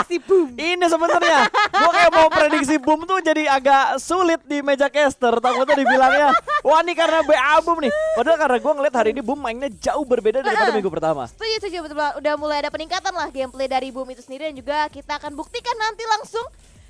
prediksi boom. Ini sebenarnya gue kayak mau prediksi boom tuh jadi agak sulit di meja caster. Takutnya dibilangnya wah ini karena BA boom nih. Padahal karena gue ngeliat hari ini boom mainnya jauh berbeda daripada minggu pertama. Setuju betul. Udah mulai ada peningkatan lah gameplay dari boom itu sendiri. Dan juga kita akan buktikan nanti langsung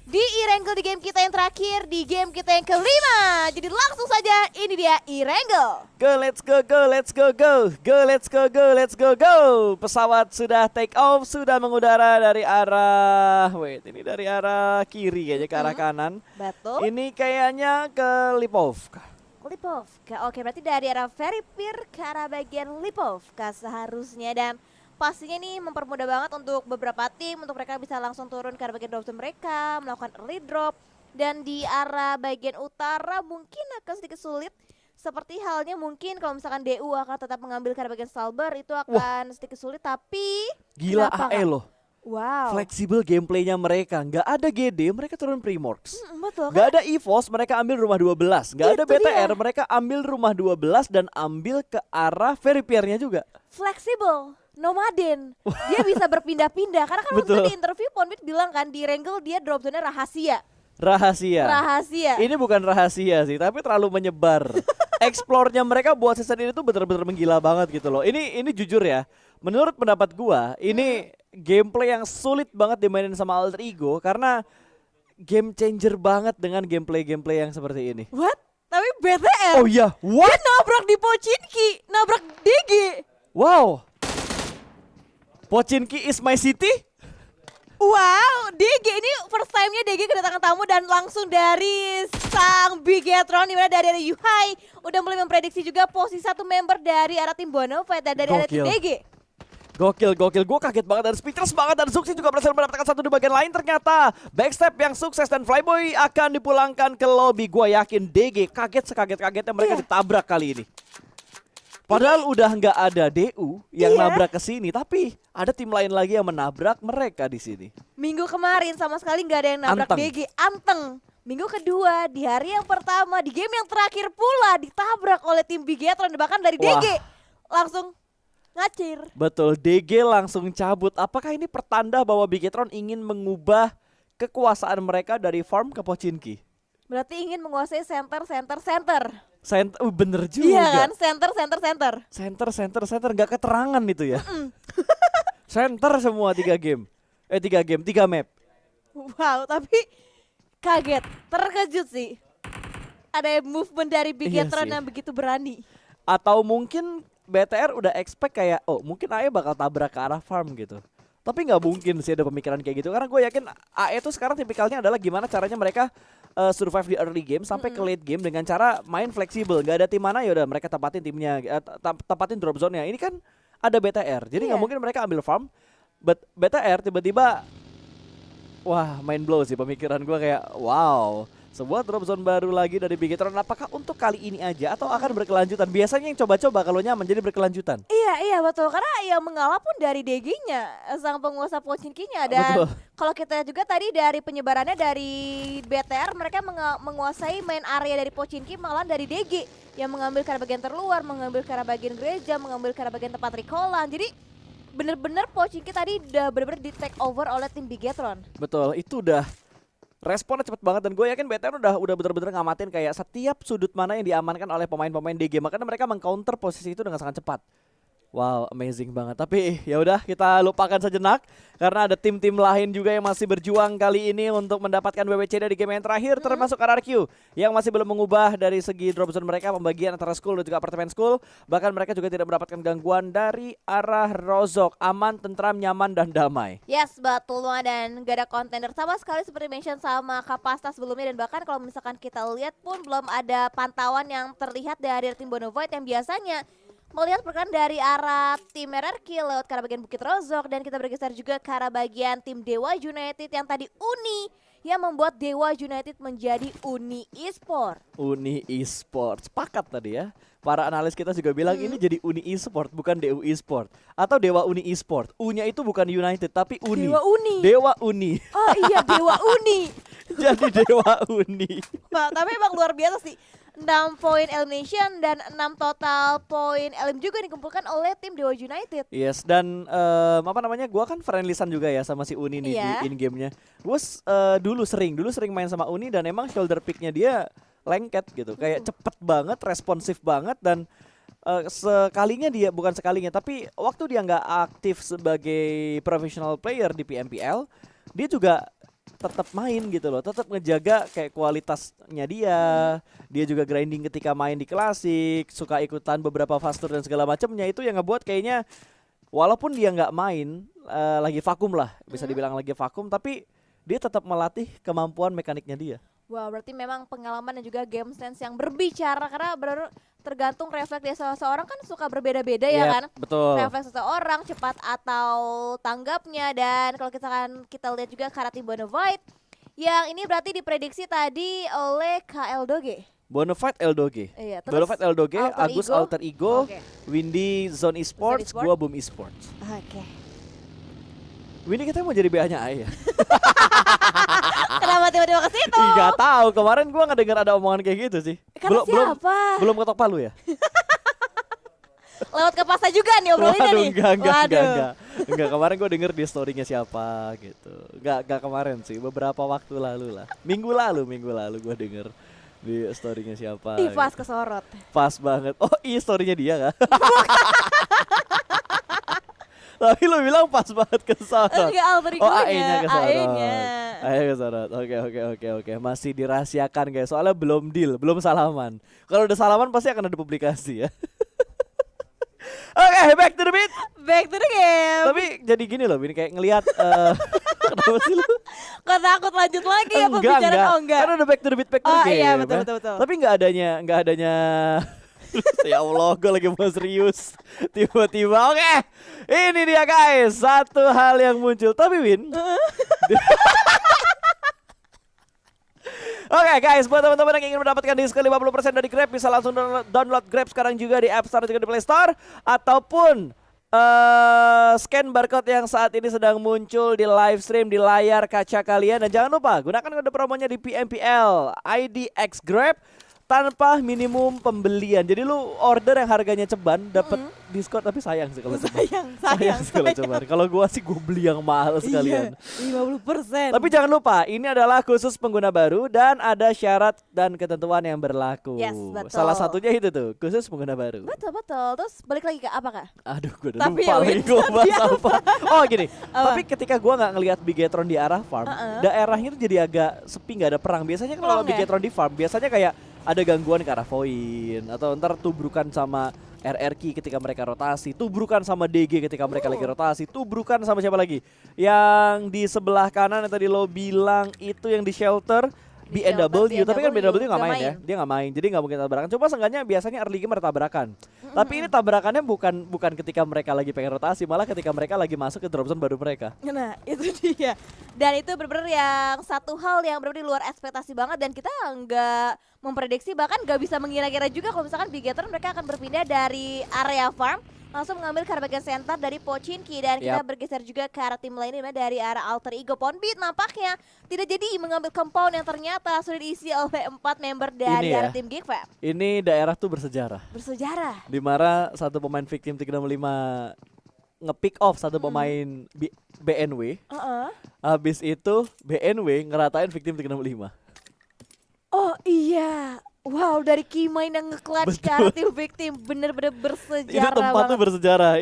di e-wrangle di game kita yang terakhir, di game kita yang kelima. Jadi langsung saja ini dia e-wrangle. Go, let's go, go, let's go, go. Go, let's go, go, let's go, go. Pesawat sudah take off, sudah mengudara dari arah, ini dari arah kiri kayaknya ke arah kanan. Betul. Ini kayaknya ke Lipovka. Lipovka, oke berarti dari arah Veripir ke arah bagian Lipovka seharusnya. Dan pastinya nih mempermudah banget untuk beberapa tim, untuk mereka bisa langsung turun ke arah bagian drop zone mereka, melakukan early drop. Dan di arah bagian utara mungkin akan sedikit sulit, seperti halnya mungkin kalau misalkan DU akan tetap mengambil ke arah bagian Stalber, itu akan sedikit sulit. Tapi Gila kenapa AE nggak? loh. Wow. Fleksibel gameplaynya mereka, nggak ada GD, mereka turun Primorx. Betul kan? Nggak ada EVOS, mereka ambil rumah 12. Nggak ada Itu BTR, dia. mereka ambil rumah 12 dan ambil ke arah Veripiernya juga. Fleksibel, nomaden. Dia bisa berpindah-pindah. Karena kan waktu Betul. di interview Ponbit bilang kan di Wrangle dia drop zone-nya rahasia. Rahasia. Rahasia. Ini bukan rahasia sih, tapi terlalu menyebar. Explore-nya mereka buat season ini tuh bener-bener menggila banget gitu loh. Ini jujur ya, menurut pendapat gua, ini gameplay yang sulit banget dimainin sama Alter Ego karena game changer banget dengan gameplay-gameplay yang seperti ini. What? Tapi BTR. Oh iya, what? Dia nabrak di Pochinki, nabrak DG. Wow. Pochinki is my city? Wow, DG ini first time-nya DG kedatangan tamu dan langsung dari sang Bigetron, dimana dari arah Yuhai udah mulai memprediksi juga posisi satu member dari arah tim Bonafide dan dari arah tim Gokil. DG. Gokil, gue kaget banget dan speechless banget. Dan Zuxi juga berhasil mendapatkan satu di bagian lain. Ternyata backstep yang sukses dan Flyboy akan dipulangkan ke lobby. Gue yakin DG kaget sekaget-kagetnya mereka ditabrak kali ini. Padahal udah nggak ada DU yang nabrak ke sini, tapi ada tim lain lagi yang menabrak mereka di sini. Minggu kemarin sama sekali nggak ada yang nabrak Anteng. DG, anteng. Minggu kedua, di hari yang pertama, di game yang terakhir pula ditabrak oleh tim Bigetron, bahkan dari Wah. DG langsung ngacir. Betul, DG langsung cabut. Apakah ini pertanda bahwa Bigetron ingin mengubah kekuasaan mereka dari farm ke Pochinki? Berarti ingin menguasai center. Bener juga. Iya kan, center. Center nggak keterangan itu ya. Center semua 3 game. 3 map. Wow, tapi kaget, terkejut sih. Ada movement dari Bigetron sih. yang begitu berani. Atau mungkin BTR udah expect kayak mungkin AE bakal tabrak ke arah farm gitu. Tapi nggak mungkin sih ada pemikiran kayak gitu, karena gue yakin AE itu sekarang tipikalnya adalah gimana caranya mereka survive di early game sampai ke late game dengan cara main fleksibel. Gak ada tim mana ya udah mereka tepatin timnya, tepatin drop zone-nya. Ini kan ada BTR, jadi nggak mungkin mereka ambil farm. But BTR tiba-tiba wah, mind blow sih pemikiran gue, kayak wow. Sebuah drop zone baru lagi dari Bigetron. Apakah untuk kali ini aja atau akan berkelanjutan? Biasanya yang coba-coba kalau nyaman jadi berkelanjutan. Iya betul, karena yang mengalah pun dari DG-nya, sang penguasa Pochinki-nya. Dan Betul. kalau kita juga tadi dari penyebarannya dari BTR, mereka menguasai main area dari Pochinki, malah dari DG yang mengambil ke arah bagian terluar, mengambil ke arah bagian gereja, mengambil ke arah bagian tempat recallan. Jadi bener-bener Pochinki tadi udah bener-bener di take over oleh tim Bigetron. Betul, itu udah responnya cepet banget dan gue yakin BTR udah bener-bener ngamatin kayak setiap sudut mana yang diamankan oleh pemain-pemain DG, makanya mereka mengcounter posisi itu dengan sangat cepat. Wow, amazing banget. Tapi ya udah, kita lupakan sejenak karena ada tim-tim lain juga yang masih berjuang kali ini untuk mendapatkan WWC dari game yang terakhir, termasuk RRQ yang masih belum mengubah dari segi drop zone mereka, pembagian antara school dan juga apartemen school. Bahkan mereka juga tidak mendapatkan gangguan dari arah Rozok. Aman, tentram, nyaman, dan damai. Yes, betul banget, dan gak ada kontender sama sekali seperti mention sama Kapasta sebelumnya. Dan bahkan kalau misalkan kita lihat pun belum ada pantauan yang terlihat dari tim Bonafide yang biasanya melihat pergerakan dari arah tim RRQ lewat ke arah bagian Bukit Rozok. Dan kita bergeser juga ke arah bagian tim Dewa United yang tadi Uni yang membuat Dewa United menjadi Uni Esport. Uni Esport, sepakat tadi ya. Para analis kita juga bilang ini jadi Uni Esport, bukan DU Esport atau Dewa Uni Esport. U-nya itu bukan United tapi Uni. Dewa Uni. Dewa Uni. Oh iya, Dewa Uni. Jadi Dewa Uni. Wah, tapi emang luar biasa sih. 6 poin elimination dan 6 total poin elim juga dikumpulkan oleh tim Dewa United. Yes, dan apa namanya? Gua kan friendly-san juga ya sama si Uni nih Iya. di in game-nya. Gua dulu sering main sama Uni dan emang shoulder pick-nya dia lengket gitu. Kayak cepet banget, responsif banget dan sekalinya dia bukan sekalinya tapi waktu dia nggak aktif sebagai professional player di PMPL, dia juga tetap main gitu loh, tetap ngejaga kayak kualitasnya dia. Dia juga grinding ketika main di klasik, suka ikutan beberapa fast tour dan segala macamnya. Itu yang ngebuat kayaknya walaupun dia nggak main lagi vakum lah, bisa dibilang lagi vakum, tapi dia tetap melatih kemampuan mekaniknya dia. Wah, berarti memang pengalaman dan juga game sense yang berbicara karena tergantung refleks dia seseorang kan suka berbeda-beda ya Yep, kan. betul. Refleks seseorang cepat atau tanggapnya dan kalau kita lihat juga Karate Bonafide yang ini berarti diprediksi tadi oleh KL Doge. Bonafide Eldoge. Iya, terus Bonafide Eldoge, Alter Agus Ego. Alter Ego, Oke. Windy Zone Esports, Esports. gua Boom Esports. Oke. Windy kita mau jadi BA-nya Ae ya? Kenapa tiba-tiba ke situ? Enggak tahu, kemarin gua ngedengar ada omongan kayak gitu sih. Karena siapa? Belum ketok palu ya? Lewat ke Pasta juga nih obrolinnya Waduh, nih. enggak. Kemarin gue denger di story-nya siapa gitu. Enggak kemarin sih, beberapa waktu lalu lah. Minggu lalu gue denger di story-nya siapa. Ih, pas gitu. kesorot. Pas banget. Oh, iya story-nya dia kan? Tapi lu bilang pas banget kesorot. Enggak, alter Oh, egonya. AE-nya kesorot. AE-nya. AE kesorot. Oke. Masih dirahasiakan guys. Soalnya belum deal, belum salaman. Kalau udah salaman pasti akan ada publikasi ya. Oke, back to the beat. Back to the game. Tapi jadi gini loh, ini kayak ngelihat kenapa sih lu? Kok takut lanjut lagi ya pembicaraan? Oh enggak. Kan udah back to the beat, back to the Oh game. iya, ya. betul. Tapi nggak adanya ya Allah, gue lagi mau serius. Tiba-tiba, oke. Ini dia guys, satu hal yang muncul. Tapi Win. Oke guys, buat teman-teman yang ingin mendapatkan diskon 50% dari Grab, bisa langsung download Grab sekarang juga di App Store dan juga di Play Store. Ataupun scan barcode yang saat ini sedang muncul di live stream di layar kaca kalian. Dan jangan lupa, gunakan kode promonya di PMPL IDX Grab tanpa minimum pembelian. Jadi lu order yang harganya ceban dapat diskon, tapi sayang sih kalau ceban. Sayang sih kalau ceban. Kalau gua sih gua beli yang mahal sekalian. Iya, 50%. Tapi jangan lupa, ini adalah khusus pengguna baru dan ada syarat dan ketentuan yang berlaku. Yes, betul. Salah satunya itu tuh, khusus pengguna baru. Betul. Terus balik lagi ke apa kak? Aduh, gue udah Tapi lupa ya, lagi Win, gue bahas tapi apa. Oh gini, Apa? tapi ketika gue nggak ngelihat Bigetron di arah farm, daerahnya tuh jadi agak sepi, nggak ada perang. Biasanya kalau Plong ya? Bigetron di farm, biasanya kayak ada gangguan ke arah Void, atau ntar tubrukan sama RRQ ketika mereka rotasi, tubrukan sama DG ketika mereka lagi rotasi, tubrukan sama siapa lagi? Yang di sebelah kanan yang tadi lo bilang itu yang di shelter, Di BNW, tapi kan BNW BNW nggak nggak main ya, main. dia nggak main, jadi nggak mungkin tabrakan. Coba seenggaknya biasanya early game ada tabrakan, tapi ini tabrakannya bukan ketika mereka lagi pengen rotasi, malah ketika mereka lagi masuk ke drop zone baru mereka. Nah itu dia. Dan itu benar-benar yang satu hal yang benar-benar di luar ekspektasi banget dan kita nggak memprediksi, bahkan nggak bisa mengira-kira juga kalau misalkan Bigetron mereka akan berpindah dari area farm langsung mengambil ke bagian center dari Pochinki. Dan kita bergeser juga ke arah tim lainnya dari arah Alter Ego. Ponbit nampaknya tidak jadi mengambil compound yang ternyata sudah diisi oleh 4 member dari Ini arah ya, tim Geekfam. ini daerah tuh bersejarah. Bersejarah. Di mana satu pemain victim 365 nge-pick off satu pemain BNW. Habis itu BNW ngeratain victim 365. Oh iya. Wow, dari Kimain yang nge-clutch ke arah tim victim, bener-bener bersejarah Itu tempat tuh banget. bersejarah.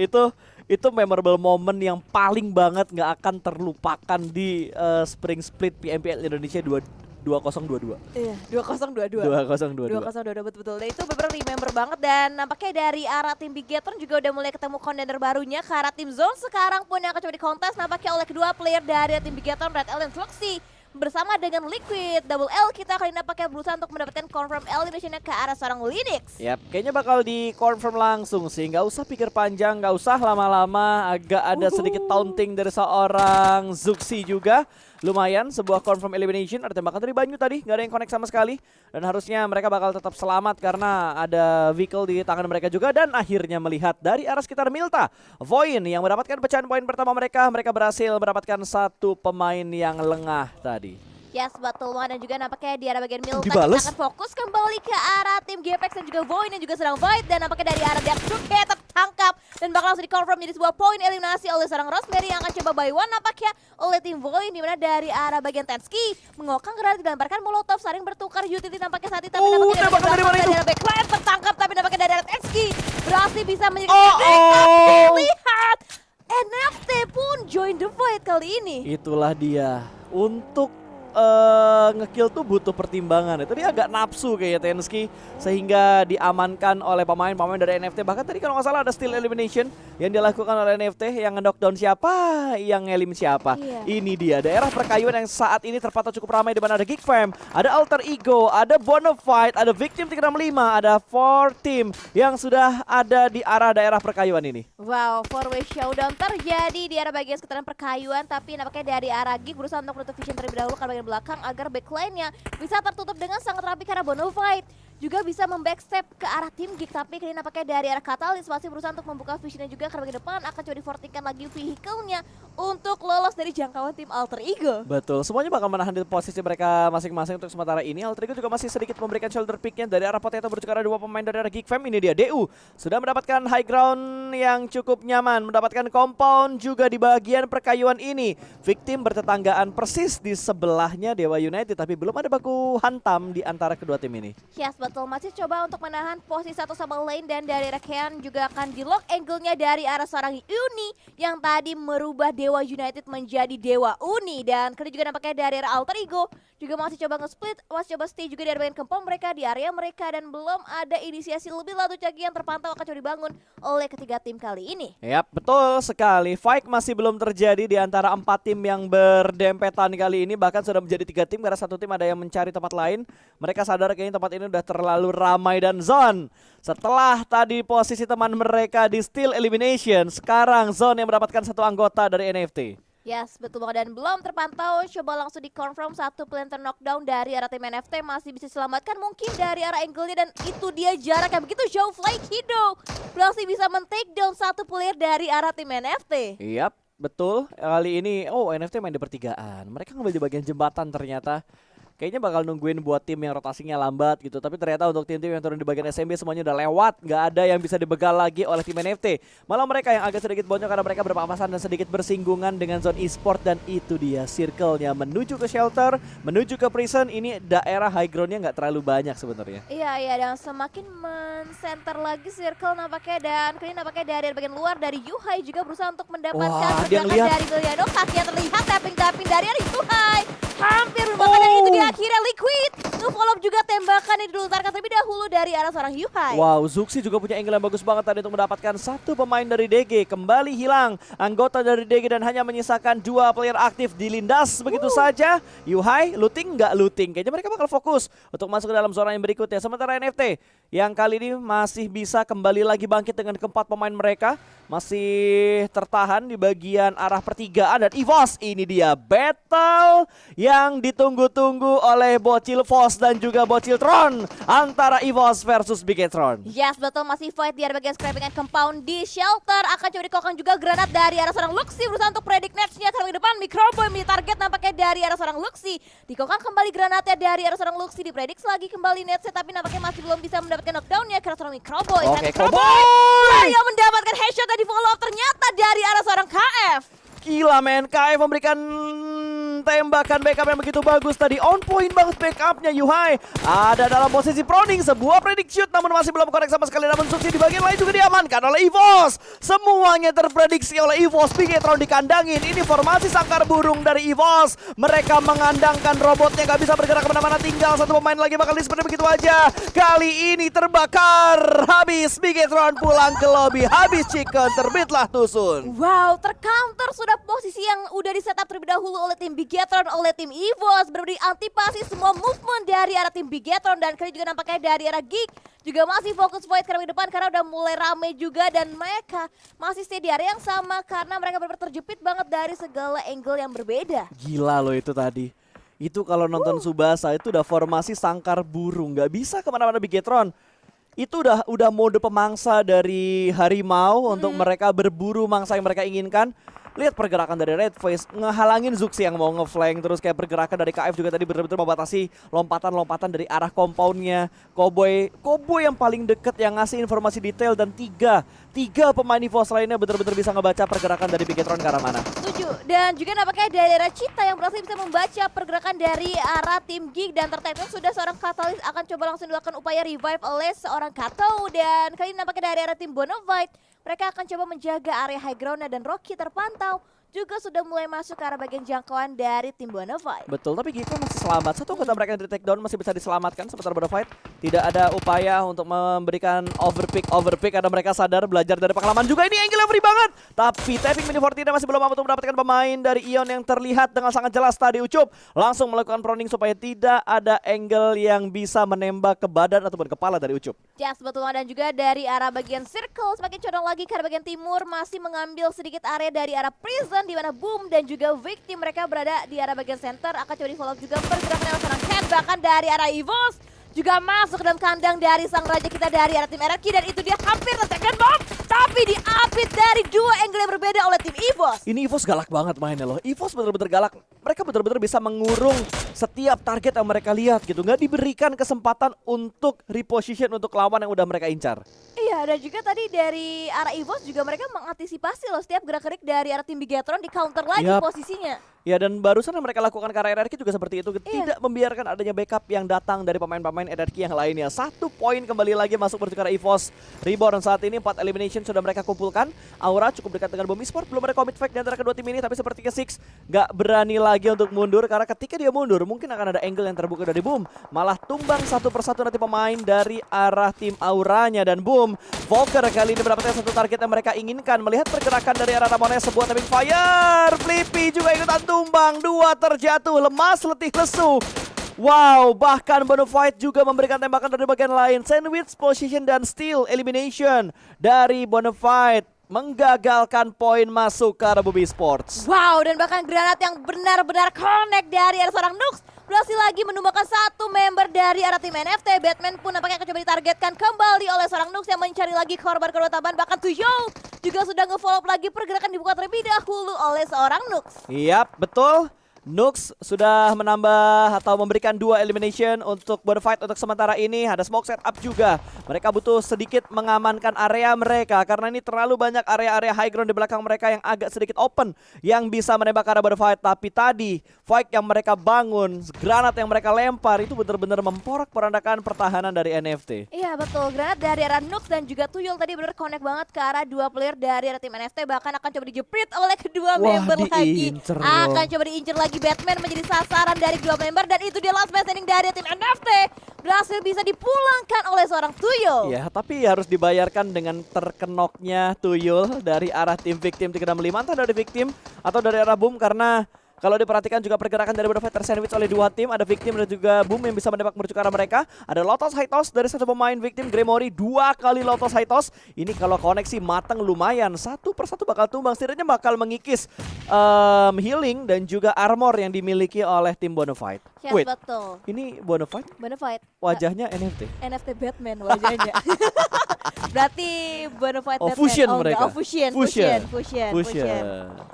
Itu memorable moment yang paling banget nggak akan terlupakan di Spring Split PMPL Indonesia 2022. Iya, 2022. 2022. 2022 betul-betul. Dan itu bener remember banget dan nampaknya dari arah tim Bigetron juga udah mulai ketemu kontender barunya ke arah tim Zone. Sekarang pun yang akan coba di kontes nampaknya oleh kedua player dari tim Bigetron, Red Alien Fluxy bersama dengan Liquid Double L. Kita kali ini nampaknya berusaha untuk mendapatkan confirm eliminationnya ke arah seorang Linux. Yap, kayaknya bakal di confirm langsung sih. Nggak usah pikir panjang, nggak usah lama-lama. Agak ada sedikit taunting dari seorang Zuxi juga. Lumayan, sebuah confirm elimination. Ada tembakan dari Banyu tadi, nggak ada yang connect sama sekali. Dan harusnya mereka bakal tetap selamat karena ada vehicle di tangan mereka juga. Dan akhirnya melihat dari arah sekitar Milta, Voin yang mendapatkan pecahan poin pertama mereka. Mereka berhasil mendapatkan satu pemain yang lengah tadi. Yes, betul banget. Dan juga nampaknya di arah bagian Milton Dibales. kita akan fokus kembali ke arah tim GPX dan juga Void yang juga sedang fight. Dan nampaknya dari arah Deathstroke tertangkap dan bakal langsung di-confirm menjadi sebuah poin eliminasi oleh seorang Rosemary yang akan coba by one nampaknya oleh tim Void. Dimana dari arah bagian Tensky mengokang granat dilemparkan molotov saling bertukar utility nampaknya saat itu. Tapi nampaknya tembakan dari mana itu? dari arah backline tertangkap tapi nampaknya dari arah Tensky berhasil bisa menjadi Oh. lihat NFT pun join the fight kali ini. Itulah dia. Untuk ngekill tuh butuh pertimbangan. Itu dia agak nafsu kayaknya Tensky sehingga diamankan oleh pemain-pemain dari NFT. Bahkan tadi kalau nggak salah ada steal elimination yang dilakukan oleh NFT yang nge-knockdown siapa, yang ngelim siapa. Iya. Ini dia daerah perkayuan yang saat ini terpantau cukup ramai di mana ada Geek Fam, ada Alter Ego, ada Bonafide, ada Victim 365, ada 4 team yang sudah ada di arah daerah perkayuan ini. Wow, four-way showdown terjadi di arah bagian sekitaran perkayuan. Tapi nampaknya dari arah Geek berusaha untuk menutup vision terlebih dahulu ke bagian belakang agar backline-nya bisa tertutup dengan sangat rapi karena Bonafide juga bisa membackstep ke arah tim Geek. Tapi kali ini nampaknya dari arah Catalyst masih berusaha untuk membuka visionnya juga ke bagian depan. Akan coba divortingkan lagi vehicle-nya untuk lolos dari jangkauan tim Alter Ego. Betul, semuanya bakal menahan di posisi mereka masing-masing untuk sementara ini. Alter Ego juga masih sedikit memberikan shoulder pick-nya dari arah Potato berjuka ada 2 pemain dari arah Geek Fam. Ini dia DU sudah mendapatkan high ground yang cukup nyaman, mendapatkan compound juga di bagian perkayuan ini. Victim bertetanggaan persis di sebelahnya Dewa United, tapi belum ada baku hantam di antara kedua tim ini. Yes, betul. Masih coba untuk menahan posisi satu sama lane dan dari Rekian juga akan di-lock angle-nya dari arah seorang Uni yang tadi merubah Dewa United menjadi Dewa Uni. Dan kali juga nampaknya dari arah Alter Ego juga masih coba nge-split, masih coba stay juga di area bagian compound mereka di area mereka dan belum ada inisiasi lebih lanjut lagi yang terpantau akan coba dibangun oleh ketiga tim kali ini. Yap, betul sekali. Fight masih belum terjadi di antara 4 tim yang berdempetan kali ini. Bahkan sudah menjadi 3 tim karena satu tim ada yang mencari tempat lain. Mereka sadar kayaknya tempat ini udah terlalu ramai dan zone. Setelah tadi posisi teman mereka di steal elimination, sekarang zone yang mendapatkan satu anggota dari NFT. Yes, betul banget dan belum terpantau. Coba langsung di-confirm satu planter knockdown dari arah tim NFT masih bisa diselamatkan mungkin dari arah angle-nya dan itu dia jaraknya begitu jauh. Fly Kido masih bisa men-take down satu player dari arah tim NFT. Yap, betul. Kali ini NFT main di pertigaan. Mereka ngambil di bagian jembatan ternyata. Kayaknya bakal nungguin buat tim yang rotasinya lambat gitu. Tapi ternyata untuk tim-tim yang turun di bagian SMB semuanya udah lewat. Nggak ada yang bisa dibegal lagi oleh tim NFT. Malah mereka yang agak sedikit bonyok karena mereka berpapasan dan sedikit bersinggungan dengan zone e-sport. Dan itu dia circle-nya menuju ke shelter, menuju ke prison. Ini daerah high ground-nya nggak terlalu banyak sebenarnya. Iya dan semakin men-center lagi circle nampaknya dan kali ini nampaknya dari bagian luar dari Yuhai juga berusaha untuk mendapatkan dia pergerakan ngeliat. dari Beliano. Kakinya terlihat tapping dari arah Yuhai. Hampir merupakan dan itu dia akhirnya Liquid. Nge-follow juga tembakan yang dilontarkan terlebih dahulu dari arah seorang Yuhai. Wow, Zuxi juga punya angle yang bagus banget tadi untuk mendapatkan satu pemain dari DG. Kembali hilang anggota dari DG dan hanya menyisakan 2 player aktif dilindas begitu saja. Yuhai looting nggak looting? Kayaknya mereka bakal fokus untuk masuk ke dalam zona yang berikutnya. Sementara NFT yang kali ini masih bisa kembali lagi bangkit dengan keempat pemain mereka. Masih tertahan di bagian arah pertigaan dan EVOS ini dia battle yang ditunggu-tunggu oleh Bocil Vos dan juga Bocil Tron antara EVOS versus Bigetron. Yes, betul masih fight di arah bagian scraping and compound di shelter. Akan coba dikokang juga granat dari arah seorang Luxi berusaha untuk predict nets-nya ke depan. Microboy menjadi target nampaknya dari arah seorang Luxi. Dikokang kembali granatnya dari arah seorang Luxi. Dipredik lagi kembali netsnya tapi nampaknya masih belum bisa mendapatkan knockdown-nya karena seorang Microboy. Oke, Microboy yang mendapatkan headshot dan di follow up ternyata dari arah seorang KF. Gila men, KF memberikan tembakan backup yang begitu bagus tadi. On point banget backupnya Yuhai. Ada dalam posisi proning, sebuah predict shoot namun masih belum connect sama sekali. Namun Suksi di bagian lain juga diamankan oleh EVOS. Semuanya terprediksi oleh EVOS. Bigetron dikandangin. Ini formasi sangkar burung dari EVOS. Mereka mengandangkan robotnya gak bisa bergerak kemana-mana. Tinggal satu pemain lagi bakal disperdi begitu aja. Kali ini terbakar. Habis Bigetron pulang ke lobby. Habis chicken terbitlah tusun. Wow, tercounter sudah posisi yang udah di setup terlebih dahulu oleh tim Bigetron, oleh tim EVOS. Berbeda antipasi semua movement dari arah tim Bigetron dan kali juga nampaknya dari arah Geek juga masih fokus fight ke depan karena udah mulai rame juga dan mereka masih stay di area yang sama karena mereka benar-benar terjepit banget dari segala angle yang berbeda. Gila loh itu tadi. Itu kalau nonton Subasa itu udah formasi sangkar burung, nggak bisa kemana-mana Bigetron. Itu udah mode pemangsa dari harimau untuk mereka berburu mangsa yang mereka inginkan. Lihat pergerakan dari Red Face ngehalangin Zuxi yang mau ngeflank, terus kayak pergerakan dari KF juga tadi benar-benar membatasi lompatan-lompatan dari arah compoundnya. Cowboy yang paling deket yang ngasih informasi detail, dan tiga pemain EVOS lainnya benar-benar bisa ngebaca pergerakan dari Bigetron ke arah mana. Setuju. Dan juga nampaknya dari arah Cita yang berhasil bisa membaca pergerakan dari arah tim Geek, dan tertekan sudah seorang Catalyst akan coba langsung dilakukan upaya revive oleh seorang Kato, dan kali ini nampaknya dari arah tim Bonafide mereka akan coba menjaga area high ground, dan Rocky terpantau juga sudah mulai masuk ke arah bagian jangkauan dari tim Bonafide. Betul, tapi Geekfam masih selamat. Satu anggota mereka yang di takedown masih bisa diselamatkan, sementara Bonafide tidak ada upaya untuk memberikan overpick. Ada mereka sadar belajar dari pengalaman juga. Ini angle yang free banget, tapi tapping Mini Fortuna masih belum mampu untuk mendapatkan pemain dari Ion yang terlihat dengan sangat jelas tadi. Ucup langsung melakukan proning supaya tidak ada angle yang bisa menembak ke badan ataupun kepala dari Ucup. Yes, betul. Dan juga dari arah bagian circle semakin condong lagi ke arah bagian timur, masih mengambil sedikit area dari arah prison, di mana Boom dan juga Victim mereka berada di arah bagian center. Akan coba di follow juga pergerakan dari seorang Ken, bahkan dari arah EVOS juga masuk ke dalam kandang dari sang raja kita dari arah tim RRQ, dan itu dia hampir tertekan bomb, tapi diapit dari dua angle yang berbeda oleh tim EVOS. Ini EVOS galak banget mainnya loh. EVOS bener-bener galak. Mereka bener-bener bisa mengurung setiap target yang mereka lihat gitu. Nggak diberikan kesempatan untuk reposition untuk lawan yang udah mereka incar. Iya, dan juga tadi dari arah EVOS juga mereka mengantisipasi loh setiap gerak-gerik dari arah tim Bigetron, di counter lagi posisinya. Ya, dan barusan yang mereka lakukan ke arah RRQ juga seperti itu. Tidak membiarkan adanya backup yang datang dari pemain-pemain RRQ yang lainnya. 1 poin kembali lagi masuk menuju ke arah EVOS. Reborn saat ini 4 elimination sudah mereka kumpulkan. Aura cukup dekat dengan Boom Esports. Belum ada commit fight di antara kedua tim ini, tapi sepertinya Six nggak berani lagi untuk mundur, karena ketika dia mundur mungkin akan ada angle yang terbuka dari Boom. Malah tumbang satu persatu nanti pemain dari arah tim Auranya, dan Boom Volker kali ini mendapatkan satu target yang mereka inginkan. Melihat pergerakan dari arah Ramones, sebuah tapping fire. Flippy juga ikutan tumbang, 2 terjatuh, lemas, letih, lesu. Wow, bahkan Bonafide juga memberikan tembakan dari bagian lain. Sandwich position dan steal elimination dari Bonafide menggagalkan poin masuk ke arah Boom Esports. Wow, dan bahkan granat yang benar-benar connect dari arah seorang Nux berhasil lagi menumbangkan satu member dari arah tim NFT. Batman pun nampaknya akan coba ditargetkan kembali oleh seorang Nux yang mencari lagi korban kedua tambahan. Bahkan Tuyo juga sudah nge-follow up lagi pergerakan dibuka terlebih dahulu oleh seorang Nux. Yap, betul. Nux sudah menambah atau memberikan 2 elimination untuk Bonafide untuk sementara ini. Ada smoke setup juga. Mereka butuh sedikit mengamankan area mereka, karena ini terlalu banyak area-area high ground di belakang mereka yang agak sedikit open yang bisa menembak ke arah Bonafide. Tapi tadi fight yang mereka bangun, granat yang mereka lempar itu benar-benar memporak-porandakan pertahanan dari NFT. Iya betul, granat dari arah Nux dan juga Tuyul tadi benar connect banget ke arah 2 player dari arah tim NFT. Bahkan akan coba dijeprit oleh kedua member lagi. Akan coba diincer lagi. Batman menjadi sasaran dari kedua member, dan itu dia last man standing dari tim NFT. Berhasil bisa dipulangkan oleh seorang Tuyul. Ya, tapi harus dibayarkan dengan terkenoknya Tuyul dari arah tim Victim 365, entah dari Victim atau dari arah Boom, karena kalau diperhatikan juga pergerakan dari Bonafide tersandwich oleh 2 tim. Ada Victim dan juga Boom yang bisa menembak menuju ke arah mereka. Ada Lotus High Toss dari satu pemain Victim, Gremory 2 kali Lotus High Toss. Ini kalau koneksi matang lumayan, satu persatu bakal tumbang. Setidaknya bakal mengikis healing dan juga armor yang dimiliki oleh tim Bonafide. Yes, Wait, betul. ini Bonafide Bonafide. wajahnya NFT? NFT Batman wajahnya. Berarti Bonafide Batman. Fusion Enggak, mereka. fusion.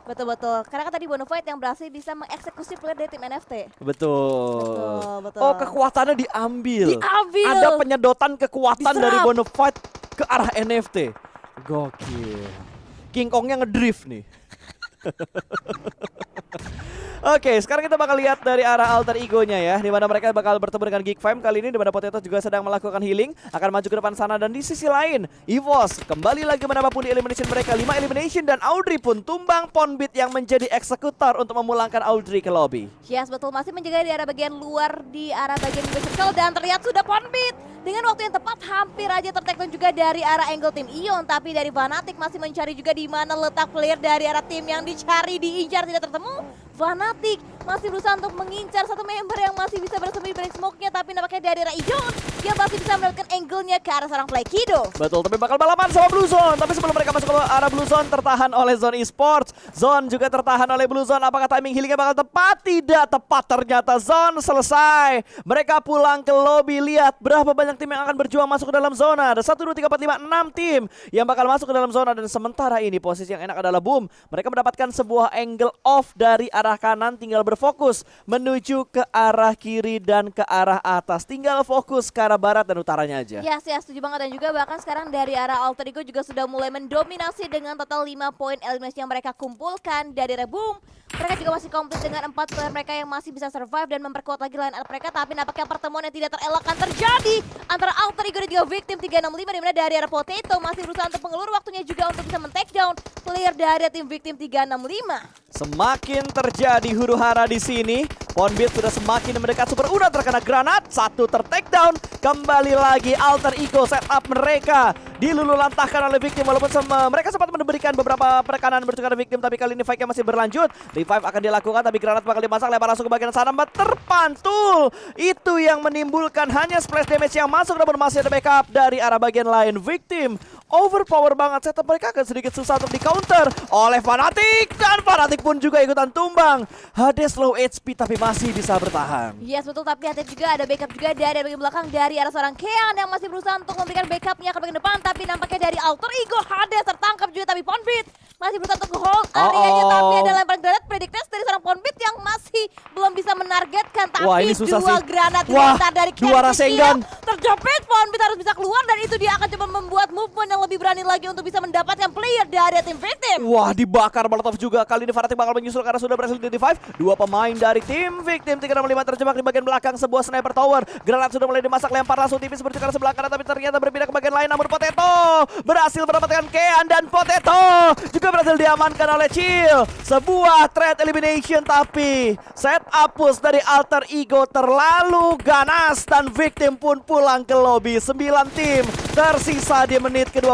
Betul-betul. Karena kan tadi Bonafide yang berhasil bisa mengeksekusi player dari tim NFT. Betul. Betul. Oh, kekuatannya diambil. Ada penyedotan kekuatan dari Bonafide ke arah NFT. Gokil. King Kongnya ngedrift nih. Oke, sekarang kita bakal lihat dari arah alter egonya ya, di mana mereka bakal bertemu dengan Geekfam kali ini, di mana Potato juga sedang melakukan healing, akan maju ke depan sana. Dan di sisi lain, EVOS kembali lagi menambah pundi elimination mereka, 5 elimination, dan Audrey pun tumbang Ponbit yang menjadi eksekutor untuk memulangkan Audrey ke lobby. Yes, betul, masih menjaga di arah bagian luar, di arah bagian circle, dan terlihat sudah Ponbit dengan waktu yang tepat hampir aja tertekan juga dari arah angle tim Ion. Tapi dari Fnatic masih mencari juga di mana letak player dari arah tim yang dicari, diincar, tidak tertemu. Fnatic masih berusaha untuk mengincar satu member yang masih bisa bersembunyi dari smoke-nya, tapi nampaknya dari Raijon yang masih bisa mendapatkan angle-nya ke arah seorang Playkido. Betul, tapi bakal balapan sama Blue Zone. Tapi sebelum mereka masuk ke arah Blue Zone, tertahan oleh Zone Esports. Zone juga tertahan oleh Blue Zone. Apakah timing healingnya bakal tepat? Tidak tepat ternyata. Zone selesai. Mereka pulang ke lobby. Lihat berapa banyak tim yang akan berjuang masuk ke dalam zona. Ada 1, 2, 3, 4, 5, 6 tim yang bakal masuk ke dalam zona. Dan sementara ini posisi yang enak adalah Boom. Mereka mendapatkan sebuah angle off dari arah kanan. Tinggal berfokus menuju ke arah kiri dan ke arah atas. Tinggal fokus ke arah barat dan utaranya aja. Ya, saya setuju banget. Dan juga bahkan sekarang dari arah Alter Ego juga sudah mulai mendominasi dengan total 5 poin eliminasi yang mereka kumpulkan. Dari Boom, mereka juga masih komplit dengan 4 player mereka yang masih bisa survive dan memperkuat lagi line up mereka. Tapi nampaknya pertemuan yang tidak terelakkan terjadi antara Alter Ego dan juga Victim 365, dimana dari arah Potato masih berusaha untuk mengulur waktunya juga untuk bisa men-take down player dari tim Victim 365. Semakin terjadi huru-hara di sini. Ponbit sudah semakin mendekat. Super Una terkena granat, 1 ter-take down. Kembali lagi Alter Ego setup mereka dilululantahkan oleh Victim, walaupun mereka sempat memberikan beberapa perekanan bertukar Victim, tapi kali ini fight-nya masih berlanjut. Revive akan dilakukan, tapi granat bakal dimasak, lempar langsung ke bagian sana, terpantul. Itu yang menimbulkan hanya splash damage yang masuk, namun masih ada backup dari arah bagian lain. Victim overpower banget, setup mereka akan sedikit susah untuk di counter oleh Fnatic, dan Fnatic pun juga ikutan tumbang. Hades low HP tapi masih bisa bertahan. Yes, betul, tapi hati juga ada backup juga dari bagian belakang dari arah seorang Kean yang masih berusaha untuk memberikan backupnya ke bagian depan, tapi nampaknya dari Alter Ego Hades tertangkap juga, tapi Ponbit masih berusaha untuk hold areanya, tapi ada lempar granat predictors dari seorang Ponbit yang masih belum bisa menargetkan, tapi wah, ini susah dua sih. granat Wah, dilontar dari dua Kean Rasengan. terjepit. Ponbit harus bisa keluar dan itu dia akan coba membuat movement yang lebih berani lagi untuk bisa mendapatkan player dari tim Victim. Wah, dibakar Molotov juga. Kali ini Fnatic bakal menyusul karena sudah berhasil di revive. 2 pemain dari tim Victim 365 terjebak di bagian belakang sebuah sniper tower. Granat sudah mulai dimasak, lempar langsung tipis bertukar sebelah kanan, tapi ternyata berpindah ke bagian lain. Namun Potato berhasil mendapatkan Kean, dan Potato juga berhasil diamankan oleh Chill. Sebuah trade elimination, tapi setup push dari Alter Ego terlalu ganas dan Victim pun pulang ke lobby. 9 tim tersisa di menit ke-21.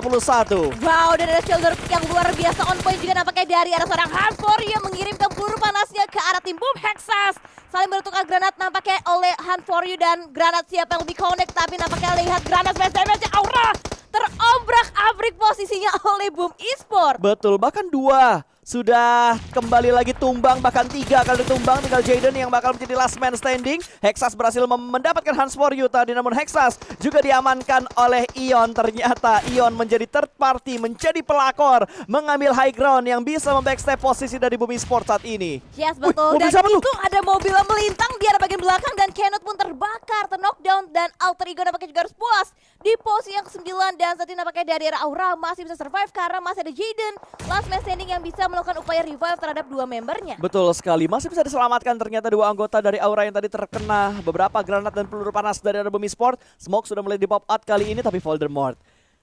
Wow, dan ada shoulder yang luar biasa on point juga nampaknya dari arah seorang Hanfor yang mengirimkan peluru panasnya ke arah tim Boom. Hexas saling bertukar granat nampaknya oleh Hanfor dan granat siapa yang lebih connect, tapi nampaknya lihat granat damage Aura terombrak-abrik posisinya oleh Boom Esports. Betul, bahkan 2 sudah kembali lagi tumbang, bahkan 3 kali tumbang. Tinggal Jaden yang bakal menjadi last man standing. Hexas berhasil mendapatkan Hans for You tadi, namun Hexas juga diamankan oleh Ion. Ternyata Ion menjadi third party, menjadi pelakor, mengambil high ground yang bisa membackstep posisi dari Boom Esports saat ini. Yes, betul. Wih, dan itu ada mobil yang melintang di arah bagian belakang dan Kenot pun terbakar, knockdown, dan Alter Ego nampaknya juga harus puas di posisi yang ke-9. Dan saat ini nampaknya dari arah Aura masih bisa survive karena masih ada Jaden last man standing yang bisa melakukan upaya revive terhadap 2 membernya. Betul sekali, masih bisa diselamatkan ternyata 2 anggota dari Aura yang tadi terkena beberapa granat dan peluru panas dari Boom Esports. Smoke sudah mulai di pop out kali ini, tapi Voldemort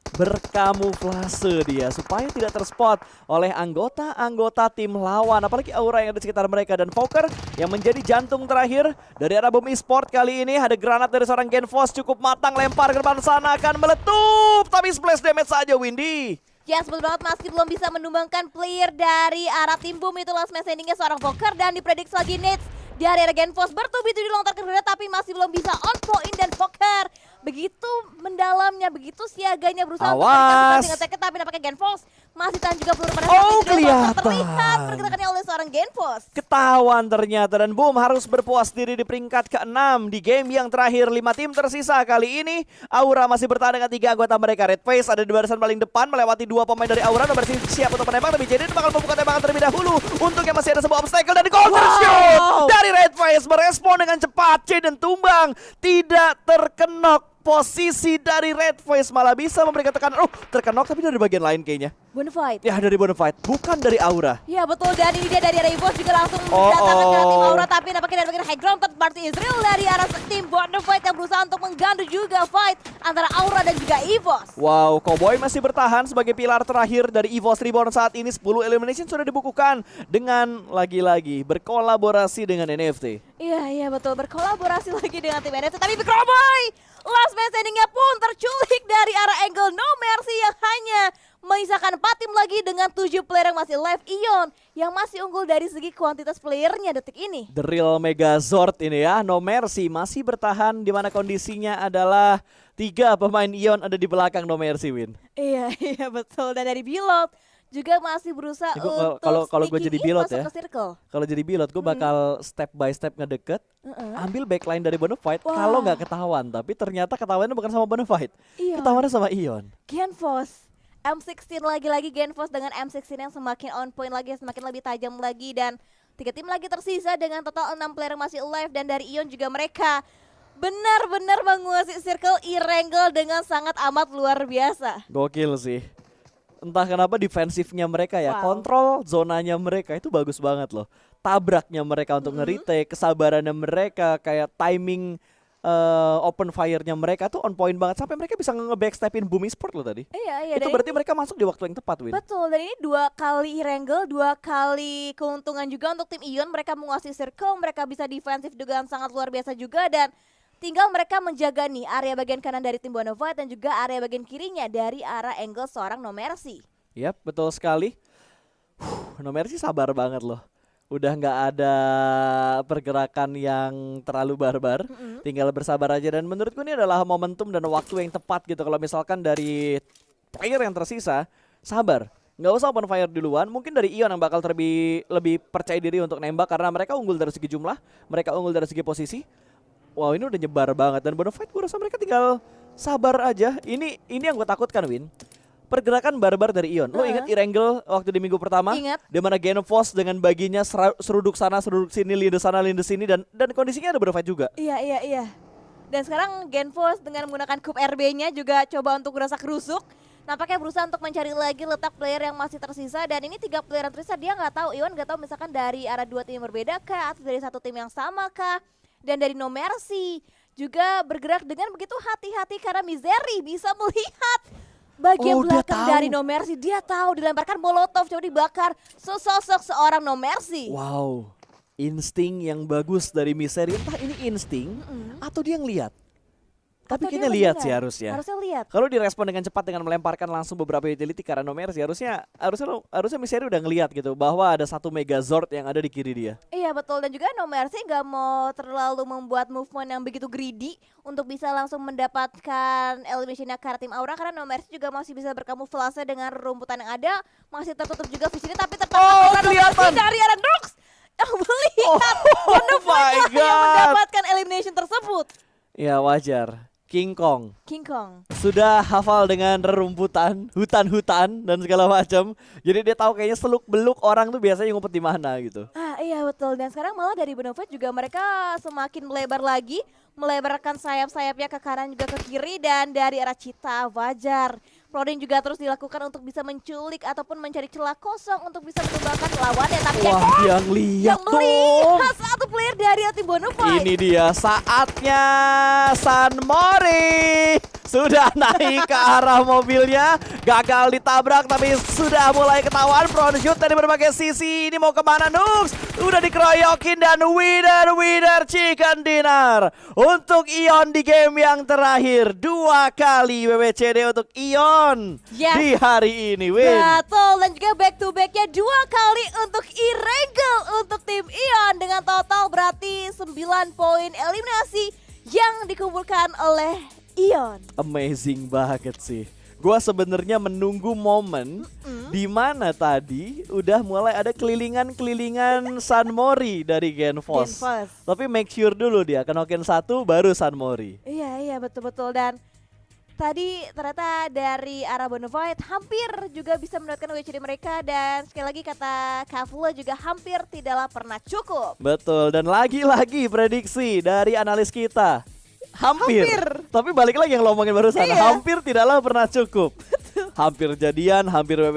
berkamuflase dia supaya tidak terspot oleh anggota-anggota tim lawan, apalagi Aura yang ada di sekitar mereka. Dan Poker yang menjadi jantung terakhir dari arah Boom Esports kali ini. Ada granat dari seorang Genfos cukup matang, lempar ke depan sana, akan meletup, tapi splash damage saja Windy. Yes, betul banget, masih belum bisa menumbangkan player dari arah tim Boom. Itu last man standingnya seorang Poker, dan diprediksi lagi Nets dari arah Genfos bertubi-tubi dilontarkan granat, tapi masih belum bisa on point. Dan Poker begitu mendalamnya, begitu siaganya berusaha untuk Awas. tapi nampaknya Genfos masih tahan juga peluru pada Oh, kelihatan. terlihat pergerakannya oleh seorang Genfos. Ketahuan ternyata, dan Boom harus berpuas diri di peringkat ke-6 di game yang terakhir. 5 tim tersisa kali ini. Aura masih bertahan dengan 3 anggota mereka. Red Face ada di barisan paling depan melewati 2 pemain dari Aura dan bersih siap untuk menembak, tapi Jaden bakal membuka tembakan terlebih dahulu. Untungnya masih ada sebuah obstacle dan counter shoot dari Red Face merespon dengan cepat. Jaden tumbang, tidak terkenok. Posisi dari Red Face malah bisa memberikan tekanan. Oh, terkenok tapi dari bagian lain kayaknya. Bonafide. Ya, dari Bonafide, bukan dari Aura. Ya betul, dan ini dia dari Reivos juga langsung mendatangkan ke tim Aura, tapi nampaknya dari bagian high ground third party Israel dari arah tim Bonafide yang berusaha untuk menggandu juga fight antara Aura dan juga EVOS. Wow, Cowboy masih bertahan sebagai pilar terakhir dari EVOS Reborn saat ini. 10 elimination sudah dibukukan dengan lagi-lagi berkolaborasi dengan NFT. Iya betul, berkolaborasi lagi dengan tim NFT, tapi Cowboy last man standingnya pun terculik dari arah angle No Mercy yang hanya menyisakan 4 tim lagi dengan 7 player yang masih live. Ion yang masih unggul dari segi kuantitas playernya detik ini. The real Megazord ini ya, No Mercy masih bertahan di mana kondisinya adalah 3 pemain Ion ada di belakang No Mercy, Win. Iya, iya betul. Dan dari Bilot juga masih berusaha Ya, gua- untuk kalau gue jadi sneaking in pilot masuk ya, ke circle. kalau jadi pilot gue bakal step by step ngedeket, ambil backline dari Bonafide. Wah. Kalau nggak ketahuan, tapi ternyata ketahuannya bukan sama Bonafide, Iya. ketahuannya sama Ion. Genfos M16 lagi-lagi Genfos dengan M16 yang semakin on point lagi, semakin lebih tajam lagi. Dan 3 tim lagi tersisa dengan total 6 player yang masih alive. Dan dari Ion juga mereka benar-benar menguasai circle Erangel dengan sangat amat luar biasa. Gokil sih. Entah kenapa defensifnya mereka ya, Wow. kontrol zonanya mereka itu bagus banget loh. Tabraknya mereka untuk nge-retake, kesabarannya mereka, kayak timing open fire-nya mereka tuh on point banget. Sampai mereka bisa nge-backstepin Bumi Sport loh tadi. Iya, iya. Itu Dan berarti mereka masuk di waktu yang tepat, Win. betul, dan ini 2 kali Erangel, 2 kali keuntungan juga untuk tim Ion. Mereka menguasai circle, mereka bisa defensif dengan sangat luar biasa juga. Dan tinggal mereka menjaga nih area bagian kanan dari tim Bonafide dan juga area bagian kirinya dari arah angle seorang No Mercy. Yap, betul sekali. No Mercy sabar banget loh. Udah nggak ada pergerakan yang terlalu barbar. Tinggal bersabar aja. Dan menurutku ini adalah momentum dan waktu yang tepat gitu. Kalau misalkan dari player yang tersisa, sabar. Nggak usah open fire duluan. Mungkin dari Ion yang bakal lebih percaya diri untuk nembak. Karena mereka unggul dari segi jumlah. Mereka unggul dari segi posisi. Wow, ini udah nyebar banget. Dan Bonafide gue rasa mereka tinggal sabar aja. Ini yang gue takutkan, Win. Pergerakan barbar dari Ion. Lo ingat Erangel waktu di minggu pertama? Ingat. Di mana Genfos dengan baginya seruduk sana, seruduk sini, linde sana, linde sini. Dan kondisinya ada Bonafide juga. Iya, iya, iya. Dan sekarang Genfos dengan menggunakan Cube RB-nya juga coba untuk berusaha kerusuk. Nampaknya berusaha untuk mencari lagi letak player yang masih tersisa. Dan ini 3 player yang tersisa, dia nggak tahu. Ion nggak tahu misalkan dari arah 2 tim yang berbeda kah, atau dari 1 tim yang sama kah. Dan dari No Mercy juga bergerak dengan begitu hati-hati karena Misery bisa melihat bagian Oh, dia belakang tahu. dari No Mercy. Dia tahu dilemparkan molotov, coba dibakar sesosok seorang No Mercy. Wow, insting yang bagus dari Misery. Entah ini insting atau dia ngeliat. Tapi Atau kayaknya dia lihat mendengar. sih harusnya. Harusnya lihat. Kalau direspon dengan cepat dengan melemparkan langsung beberapa utility karena No Mercy, harusnya Misery udah ngeliat gitu bahwa ada 1 Megazord yang ada di kiri dia. Iya betul, dan juga No Mercy nggak mau terlalu membuat movement yang begitu greedy untuk bisa langsung mendapatkan eliminationnya ke arah tim Aura, karena No Mercy juga masih bisa berkamuflase dengan rumputan yang ada, masih tertutup juga visinya, tapi tertangkap kelihatan. dari arah Drux yang melihat Oh Bonafide my lah yang God. mendapatkan elimination tersebut. Ya wajar. King Kong King Kong. sudah hafal dengan rerumputan, hutan-hutan dan segala macam. Jadi dia tahu kayaknya seluk-beluk orang tuh biasanya ngumpet di mana gitu. Ah iya betul, dan sekarang malah dari Bonafide juga mereka semakin melebar lagi, melebarkan sayap-sayapnya ke kanan juga ke kiri. Dan dari arah Cita, wajar Prodding juga terus dilakukan untuk bisa menculik ataupun mencari celah kosong untuk bisa menumbangkan lawannya. Tapi Wah, Genfos yang lihat yang dong. melihat 1 player dari tim Bonafide. Ini dia saatnya San Mori sudah naik ke arah mobilnya, gagal ditabrak tapi sudah mulai ketahuan front shoot dari berbagai sisi. Ini mau kemana Nux? Udah dikeroyokin dan winner chicken dinner untuk Ion di game yang terakhir. 2 kali WWCD untuk Ion Yes. di hari ini, Win. Betul, dan juga back to backnya 2 kali untuk Erangel untuk tim Ion dengan total berarti 9 poin eliminasi yang dikumpulkan oleh Ion. Amazing banget sih. Gua sebenarnya menunggu momen di mana tadi udah mulai ada kelilingan San Mori dari Genfos. Genfos. Tapi make sure dulu dia kenokin 1 baru San Mori. Iya betul-betul. Dan tadi ternyata dari arah Bonafide hampir juga bisa mendapatkan WCD mereka. Dan sekali lagi kata Kavula juga hampir tidaklah pernah cukup. Betul, dan lagi-lagi prediksi dari analis kita. Hampir. Tapi balik lagi yang lo omongin barusan, Iya. hampir tidaklah pernah cukup. Hampir jadian, hampir WW